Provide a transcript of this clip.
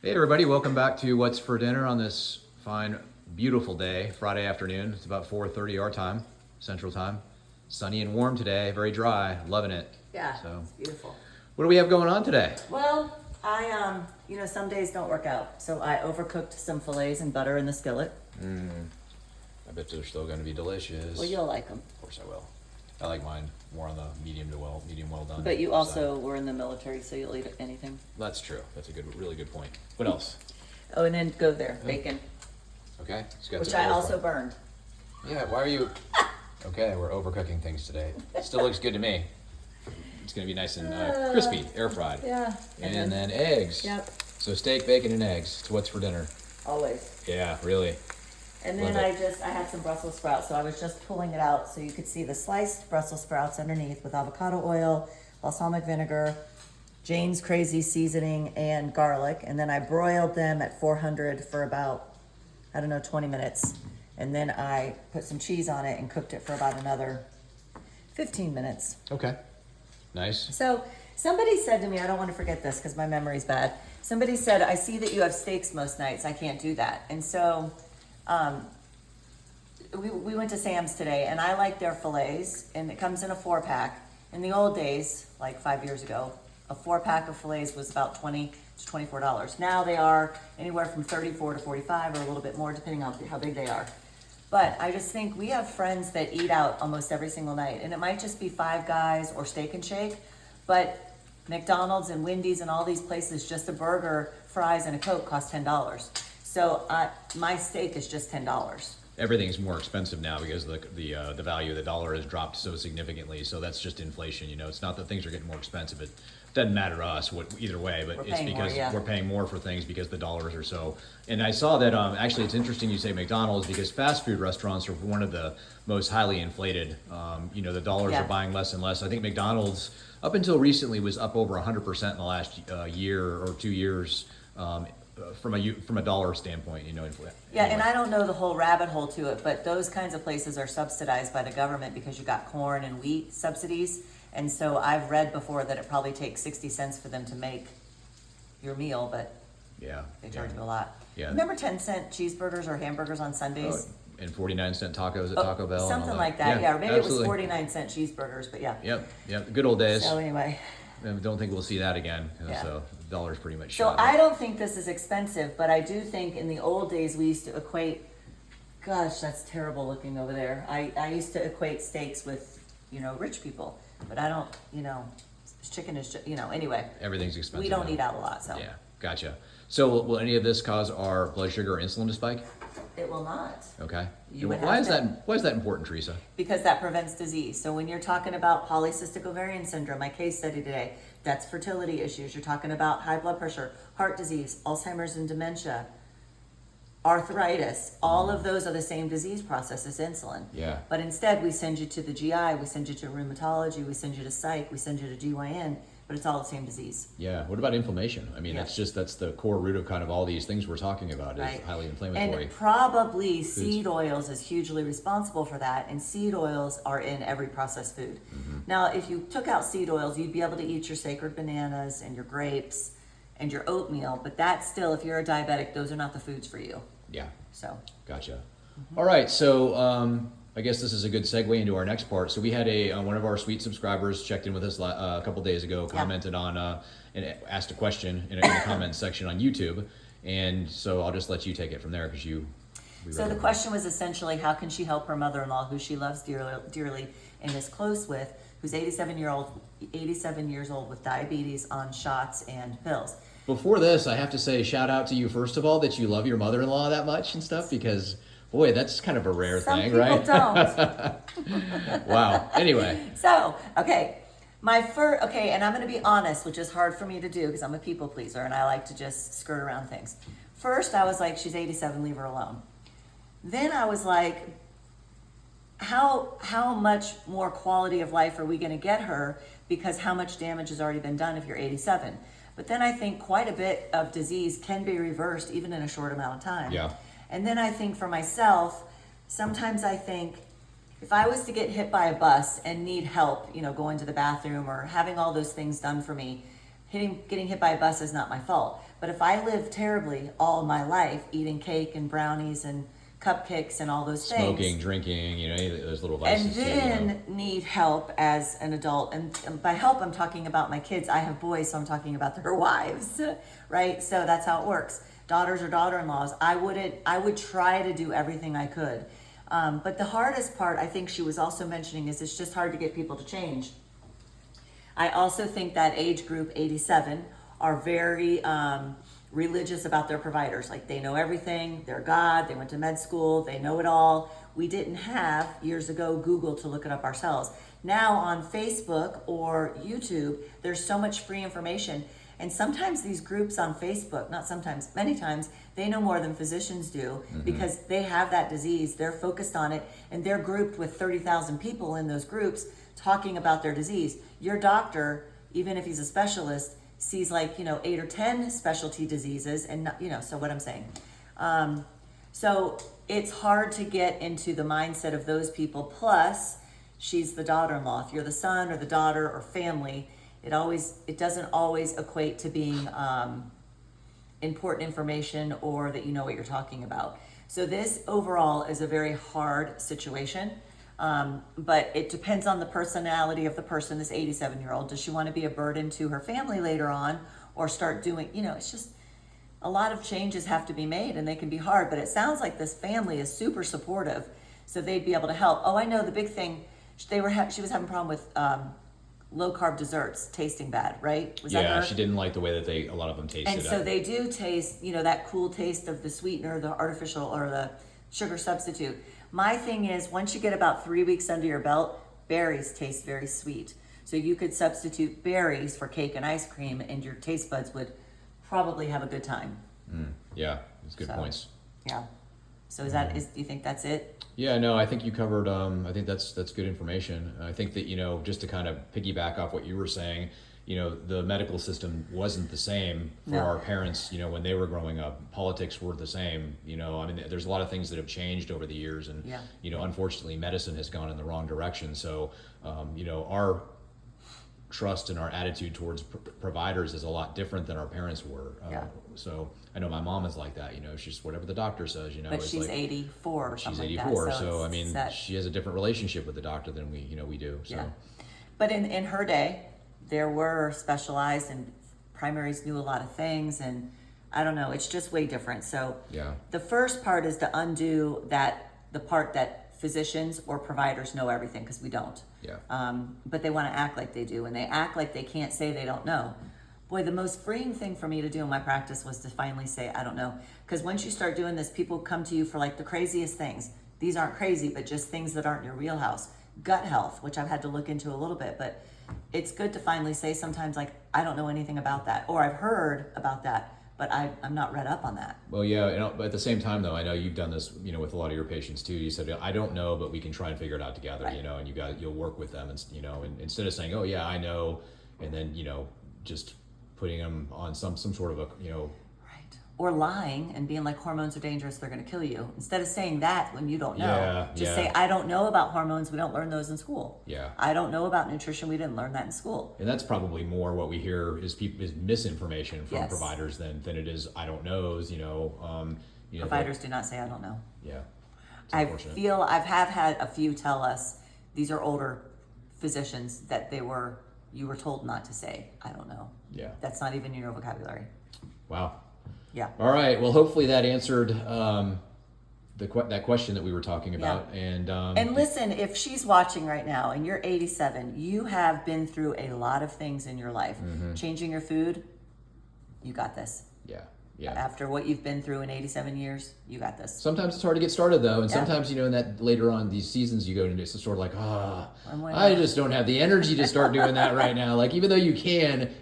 Hey everybody, welcome back to What's for Dinner on this fine, beautiful day, Friday afternoon. It's about 4:30 our time, Central Time. Sunny and warm today, very dry, loving it. Yeah, So, it's beautiful. what do we have going on today? Well, some days don't work out, so I overcooked some fillets and butter in the skillet. I bet they're still going to be delicious. Well, you'll like them. Of course I will. I like mine more on the medium well done. But you side. also were in the military, so you'll eat anything. That's true. That's a really good point. What else? Oh, and then go there, bacon, Okay. It's got which some I air also fry. burned. Yeah. Why are you? Okay, we're overcooking things today. Still looks good to me. It's going to be nice and crispy, air fried. Yeah. And then eggs. Yep, So steak, bacon, and eggs. It's what's for dinner. always. Yeah, really. And then Love I it. had some Brussels sprouts, so I was just pulling it out so you could see the sliced Brussels sprouts underneath with avocado oil, balsamic vinegar, Jane's Crazy seasoning, and garlic. And then I broiled them at 400 for about, 20 minutes. And then I put some cheese on it and cooked it for about another 15 minutes. Okay. Nice. So somebody said to me, I don't want to forget this because my memory's bad. Somebody said, I see that you have steaks most nights. I can't do that. And so we went to Sam's today, and I like their fillets, and it comes in a 4-pack. In the old days, like 5 years ago, a 4-pack of fillets was about $20 to $24. Now they are anywhere from 34 to 45 or a little bit more, depending on how big they are. But I just think we have friends that eat out almost every single night, and it might just be Five Guys or Steak and Shake, but McDonald's and Wendy's and all these places, just a burger, fries, and a Coke cost $10. So my steak is just $10. Everything's more expensive now because the value of the dollar has dropped so significantly. So that's just inflation. You know, it's not that things are getting more expensive. It doesn't matter to us either way, but it's because we're paying more for things because the dollars are so. And I saw that actually it's interesting you say McDonald's because fast food restaurants are one of the most highly inflated. The dollars are buying less and less. I think McDonald's up until recently was up over 100% in the last year or 2 years. From a dollar standpoint, Yeah, anyway. and I don't know the whole rabbit hole to it, but those kinds of places are subsidized by the government because you got corn and wheat subsidies. And so I've read before that it probably takes 60 cents for them to make your meal, but they charge you a lot. Yeah. Remember 10-cent cheeseburgers or hamburgers on Sundays? And 49-cent tacos at Taco Bell. Something and all like that, yeah. Or maybe absolutely. it was 49-cent cheeseburgers, but yeah. Yep. Good old days. So anyway. I don't think we'll see that again. Yeah. So the dollar's pretty much So shot. I don't think this is expensive, but I do think in the old days we used to equate, gosh, that's terrible looking over there. I used to equate steaks with, rich people, but I don't, chicken is, anyway. Everything's expensive. We don't now. eat out a lot, so. Yeah, gotcha. So will any of this cause our blood sugar or insulin to spike? It will not, Okay. You would why have is to- why is that important, Teresa? because that prevents disease. So when you're talking about polycystic ovarian syndrome, my case study today, that's fertility issues. You're talking about high blood pressure, heart disease, Alzheimer's and dementia, arthritis. All of those are the same disease process as insulin. Yeah. But instead, we send you to the GI, we send you to rheumatology, we send you to psych, we send you to GYN, but it's all the same disease. Yeah. What about inflammation? I mean, Yeah. that's the core root of kind of all these things we're talking about Right. is highly inflammatory. And probably seed oils is hugely responsible for that, and seed oils are in every processed food. Now, if you took out seed oils, you'd be able to eat your sacred bananas and your grapes and your oatmeal, but that's still, if you're a diabetic, those are not the foods for you. Yeah. So, Gotcha. All right, so I guess this is a good segue into our next part. So we had one of our sweet subscribers checked in with us a couple days ago, commented on and asked a question in the comments section on YouTube, and so I'll just let you take it from there because So the question was essentially, how can she help her mother-in-law, who she loves dearly and is close with, who's 87 years old with diabetes on shots and pills. Before this, I have to say shout out to you first of all that you love your mother-in-law that much and stuff because boy, that's kind of a rare thing, right? Some people don't. Wow. Anyway. So, okay. And I'm going to be honest, which is hard for me to do because I'm a people pleaser and I like to just skirt around things. First, I was like, she's 87, leave her alone. Then I was like, how much more quality of life are we going to get her because how much damage has already been done if you're 87? But then I think quite a bit of disease can be reversed even in a short amount of time. Yeah. And then I think for myself, sometimes I think if I was to get hit by a bus and need help, going to the bathroom or having all those things done for me, getting hit by a bus is not my fault. But if I live terribly all my life, eating cake and brownies and cupcakes and all those things, smoking, drinking, any of those little and vices. then need help as an adult, and by help I'm talking about my kids. I have boys, so I'm talking about their wives, right? So that's how it works. Daughters or daughter-in-laws. I would try to do everything I could, but the hardest part, I think she was also mentioning, is it's just hard to get people to change. I also think that age group 87 are very religious about their providers. Like, they know everything, they're God, they went to med school, they know it all. We didn't have, years ago, Google to look it up ourselves. Now on Facebook or YouTube, there's so much free information. And sometimes these groups on Facebook, not sometimes, many times, they know more than physicians do, because they have that disease, they're focused on it, and they're grouped with 30,000 people in those groups talking about their disease. Your doctor, even if he's a specialist, sees 8 or 10 specialty diseases, and not, so what I'm saying. So it's hard to get into the mindset of those people. Plus, she's the daughter-in-law. If you're the son or the daughter or family, it doesn't always equate to being important information, or that you know what you're talking about. So this overall is a very hard situation. But it depends on the personality of the person, this 87-year-old. Does she want to be a burden to her family later on, or start doing, it's just a lot of changes have to be made, and they can be hard. But it sounds like this family is super supportive, so they'd be able to help. Oh, I know the big thing, she was having a problem with low-carb desserts tasting bad, right? Was that her? She didn't like the way that a lot of them tasted. And so they do taste, that cool taste of the sweetener, the artificial, or the sugar substitute. My thing is, once you get about 3 weeks under your belt, berries taste very sweet. So you could substitute berries for cake and ice cream, and your taste buds would probably have a good time. Yeah, it's good points. Yeah. So do you think that's it? Yeah, no, I think you covered, I think that's good information. I think that, just to kind of piggyback off what you were saying, the medical system wasn't the same for our parents, when they were growing up. Politics were the same, there's a lot of things that have changed over the years, and, unfortunately, medicine has gone in the wrong direction. So, our trust and our attitude towards providers is a lot different than our parents were. So I know my mom is like that, she's whatever the doctor says, But she's 84 or something like that. She's 84, so she has a different relationship with the doctor than we do. So. Yeah. But in her day, there were specialized, and primaries knew a lot of things, and I don't know, it's just way different. So the first part is to undo the part that physicians or providers know everything, because we don't. But they want to act like they do, and they act like they can't say they don't know. Boy, the most freeing thing for me to do in my practice was to finally say, I don't know. Because once you start doing this, people come to you for the craziest things. These aren't crazy, but just things that aren't in your wheelhouse. Gut health, which I've had to look into a little bit, but it's good to finally say sometimes, I don't know anything about that, or I've heard about that, but I'm not read up on that. Well, yeah, but at the same time, though, I know you've done this, with a lot of your patients too. You said, I don't know, but we can try and figure it out together, right. And you'll work with them, and and instead of saying, oh yeah, I know, and then just putting them on some sort of a Right. Or lying and being like, hormones are dangerous, they're going to kill you. Instead of saying that when you don't know, say, I don't know about hormones, we don't learn those in school. I don't know about nutrition, we didn't learn that in school. And that's probably more what we hear is misinformation from providers than it is I don't knows, Providers do not say I don't know. Yeah. I feel I've had a few tell us, these are older physicians, that you were told not to say I don't know. Yeah. That's not even in your vocabulary. Wow. Yeah. All right. Well, hopefully that answered that question that we were talking about. Yeah. And listen, if she's watching right now and you're 87, you have been through a lot of things in your life. Changing your food, you got this. Yeah. Yeah. After what you've been through in 87 years, you got this. Sometimes it's hard to get started though, and sometimes in that later on these seasons you go into, it's sort of like, I just don't have the energy to start doing that right now. Even though you can,